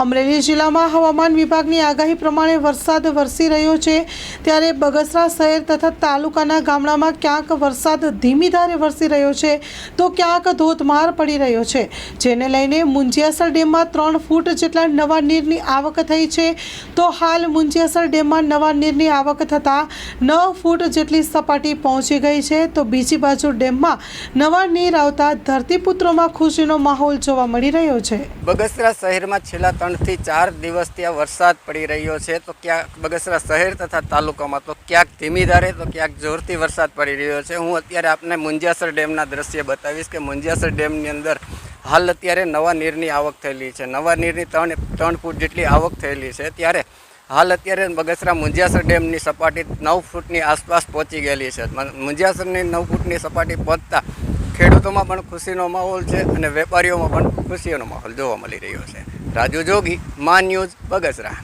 અમરેલી જિલ્લામાં હવામાન વિભાગની આગાહી પ્રમાણે વરસાદ વરસી રહ્યો છે, ત્યારે બગસરા શહેર તથા તાલુકાના ગામડામાં ક્યાંક વરસાદ ધીમી ધારે વરસી રહ્યો છે તો ક્યાંક ધોધમાર પડી રહ્યો છે, જેને લઈને મુંજિયાસર ડેમમાં 3 ફૂટ જેટલા નવા નીરની આવક થઈ છે। તો હાલ મુંજિયાસર ડેમમાં નવા નીરની આવક થતાં 9 ફૂટ જેટલી સપાટી પહોંચી ગઈ છે। તો બીજી બાજુ ડેમમાં નવા નીર આવતા ધરતીપુત્રોમાં ખુશીનો માહોલ જોવા મળી રહ્યો છે। બગસરા શહેરમાં છેલ્લા 3 થી 4 દિવસથી આ વરસાદ પડી રહ્યો છે। તો ક્યાંક બગસરા શહેર તથા તાલુકામાં તો ક્યાંક ધીમી ધારે તો ક્યાંક જોરથી વરસાદ પડી રહ્યો છે। હું અત્યારે આપને મુંજિયાસર ડેમના દ્રશ્ય બતાવીશ કે મુંજિયાસર ડેમની અંદર હાલ અત્યારે નવા નીરની આવક થયેલી છે। નવા નીરની 3 ફૂટ જેટલી આવક થયેલી છે। ત્યારે હાલ અત્યારે બગસરા મુંજિયાસર ડેમની સપાટી 9 ફૂટની આસપાસ પહોંચી ગયેલી છે। મુંજિયાસરની 9 ફૂટની સપાટી પહોંચતા ખેડૂતોમાં પણ ખુશીનો માહોલ છે અને વેપારીઓમાં પણ ખુશીનો માહોલ જોવા મળી રહ્યો છે। રાજુ જોગી, મા ન્યૂઝ, બગસરા।